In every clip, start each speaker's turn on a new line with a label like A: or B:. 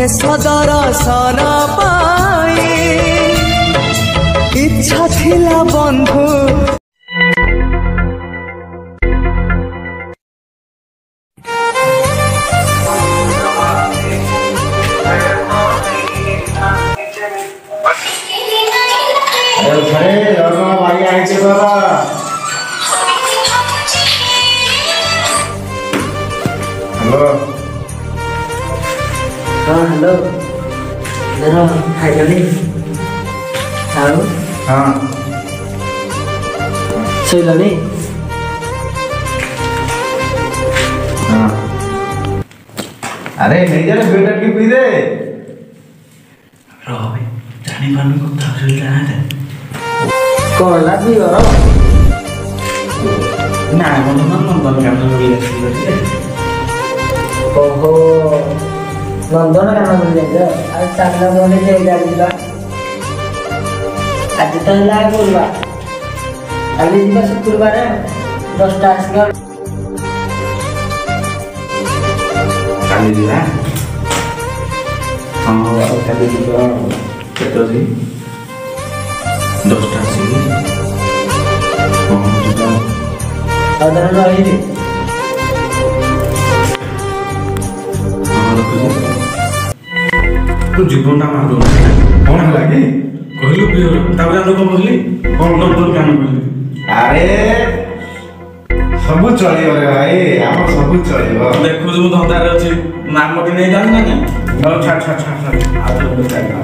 A: शेष दर्शन पाई इच्छा थिला बंधु
B: हेलो जरा खाइलनी ଆଉ
C: हाँ
B: ଶୋଇଲଣି
C: हाँ अरे नहीं जा बेटा की पी दे
D: रहे जानी पानी को तार जाना
B: କଣ ହେଲା ପିଇବର
D: ना मन नंदनकानन भी आसी
B: ଓହୋ ନନ୍ଦନକାନନ ବୁଲି ଯାଇଛ ଆଉ ଚାଲ ଗଲେ ଯାଇକି ଯିବା ଆଜି ତ ହେଲା ଗୁରୁବାର କାଲି ଯିବା ଶୁକ୍ରବାର 10ଟା ଆସିବା
D: काली दिवा हाँ काली दिवा केतोसी 10टा आसी हाँ ଯିବା
B: ଅଦର ରହିବି
D: तू जीवन मार
C: कौन है लगी
D: कहलु पियो तापर जानो को बोलली कौन नंदनकानन बोलली
C: अरे सब चलियो रे भाई हम सब चलियो
D: देखु जो धंदारे अछि नाम के नहीं जानि ना नहीं छा आ तो बताइबा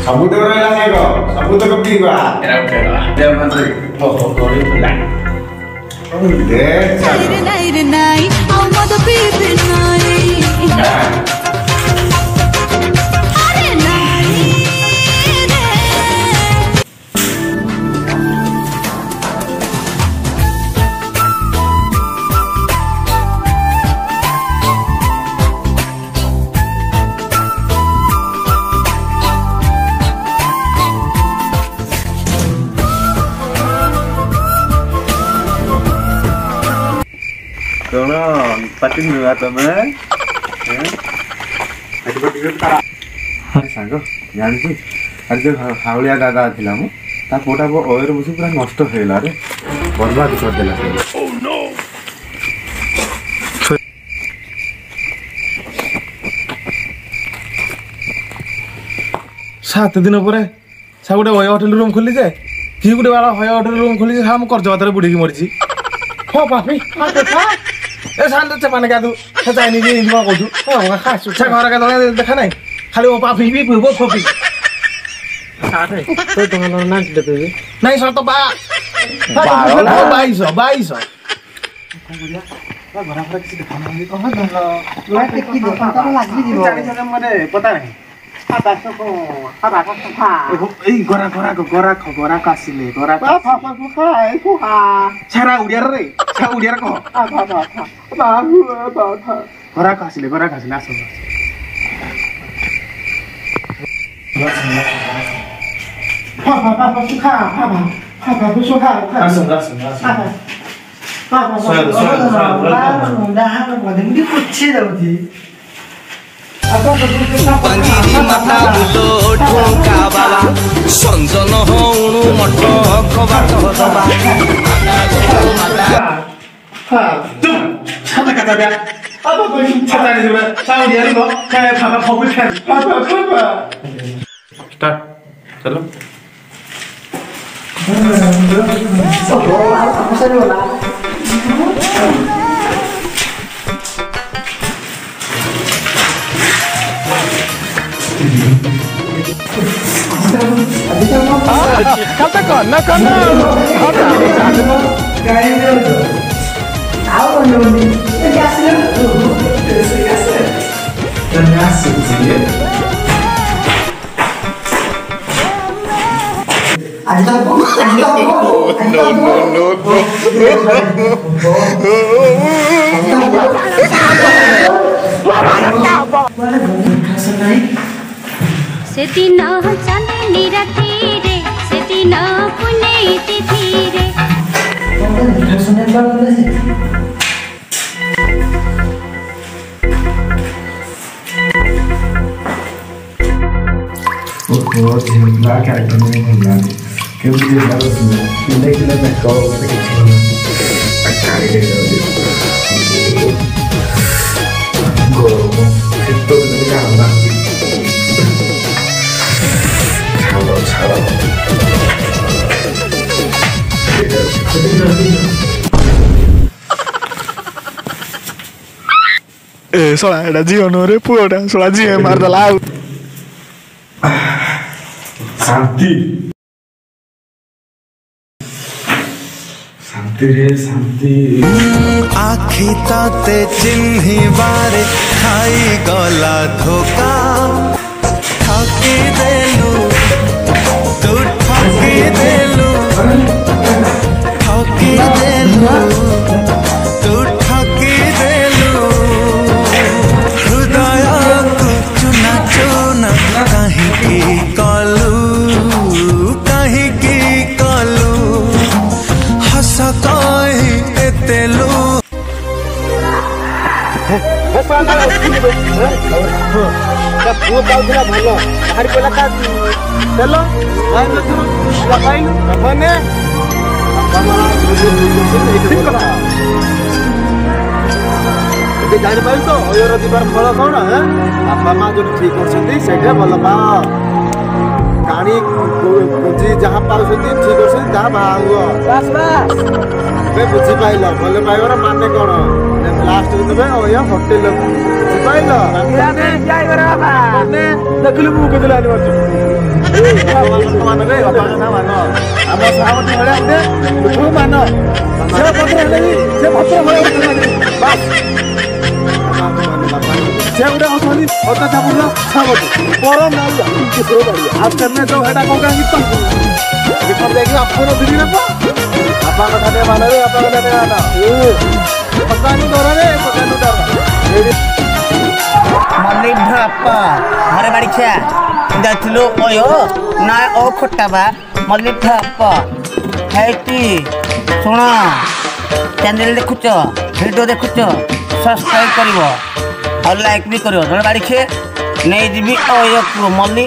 C: सब तो रहला नेगो सब तो पीबा
D: एरा उठेला दे मंत्री हो कोरी ला
C: दे
E: नाई नाई आओ मद पीबे नाई
C: कौन पार्टी हुआ तुम्हें सांग जानी आज जो हावलिया दादा थिला मु ता पोटा को ओयर बसी पूरा नष्ट होइला रे बर्बाद कर देला ओह नो 7 दिन परे सा गोटे होय होटल रूम खोली जाए कि गोटे वाला होय होटल रूम खोली जा हम कर्ज बातर बुडी की मरची हो पापी ए शांत चपाने का तू चाइनी जी हिंदी में कहू हो खा सुछा घर का देखा नहीं खाली वो पापी भी वो फोपी साथे
B: तो तुम नाच देते
C: नहीं सर तो बा 2200 घरा पर किसी देखा नहीं कहां धन लाइट की दुकान तो लागी जीव जानी से मने पता नहीं आता को आता को ए गोरा को आसिले गोरा को खाए को हा छरा उडिया रे छरा उडिया को गोरा को आसिले आसो
A: पंगिरी माता बुलो ठुका बाबा संजन होणु मठ खबा दबा
C: छाता का बया अब कोई छाता नहीं बया साउंड यार को काय फाफा फबुल खान स्टार्ट चलो
A: कता करना करना
E: से दिन चांदनी राती रे से दिन पुण्य तिथि रे
D: ओहो झिमला कैरेक्टर में भूलना क्यों झिमला उसमें किले किले में कहो तो किसी ने अच्छा ही है गो तो भी जाना छाड़ो
C: ए सोला एटा जियो नो रे पुओटा सोला जियो मार दला
D: शांति शांति रे शांति
A: आखि ताते चिन्ही बारे खाई गला धोखा ठाकी देलू तू ठाकी देलू ठाकी देलू तू ठाकी देलू हृदय को चुना चुना कहीं की कलू हस कहीं तेलू
B: ପୁଅ ପାଉଥିଲା ଭଲ ବାହାରି ପଇଲା ତା ତେଲ ମାନେ ଏବେ ଜାଣିପାରିଲୁ ତ ଅୟର ଯିବାର ଫଳ କଣ ବାପା ମା ଯୋଉଠି ଠିକ କରୁଛନ୍ତି ସେଇଟା ଭଲ ପାଅ କାଣି ଯାହା ପାଉଛନ୍ତି ଠିକ କରୁଛନ୍ତି ତାହା ବାହା ହୁଅ ଏବେ ବୁଝିପାରିଲ ଭଲ ପାଇବାର ମାନେ କଣ ଲାଷ୍ଟକୁ ଦେବେ ଅୟ ହୋଟେଲ ବୁଝିପାରିଲ ଦେଖିଲୁ ମୁଁ କେତେବେଳେ ଆଣିପାରୁଛୁ ମାନ ବାପା କଥା ମାନ ଆମ ସଭାପତି ଭଳିଆ ଗୋଟେ ମାନ ସେ ପତ୍ର ହେଲେ ବି ସେ ପତ୍ର ଭଳିଆ ସେ ଗୋଟେ ଅଛନ୍ତି ଅତା ଚାପୁର ସଭାପତି ପର ନାଉ ଆଉ ତେମେ ଯୋଉ ହେଟା କଣ କାହିଁକି ଯାଇକି ଆପଣ ଦିଦି ନା ବାପା କଥା ଟିକେ ମାନବେ ବାପା କଥା ଟିକେ ମାନ ପକାନୁ ଡରରେ ପକାନୁ ଡର
F: ମଲ୍ଲି ବାପା ଘରେ ବାଡ଼ିଖିଆ ଯାଇଥିଲୁ ଅୟ ନା ଓ ଖଟା ବା ମଲ୍ଲି ବାପା ହେଇଟି ଶୁଣ ଚ୍ୟାନେଲ ଦେଖୁଛ ଭିଡ଼ିଓ ଦେଖୁଛ ସବସ୍କ୍ରାଇବ କରିବ ଆଉ ଲାଇକ୍ ବି କରିବ ଜଣେ ବାଡ଼ିଖିଏ ନେଇଯିବି ଅୟକୁ ମଲ୍ଲି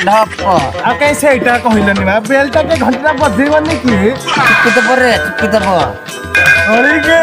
F: ଢପ
C: ଆଉ କାଇଁ ସେଇଟା କହିଲେନି ନା ବେଲଟା କେ ଘଣ୍ଟା ବଜେଇବନି କି
F: ଚିପି ଦେବ ରେ ଚିପି ଦେବ
C: ଅଳିକେ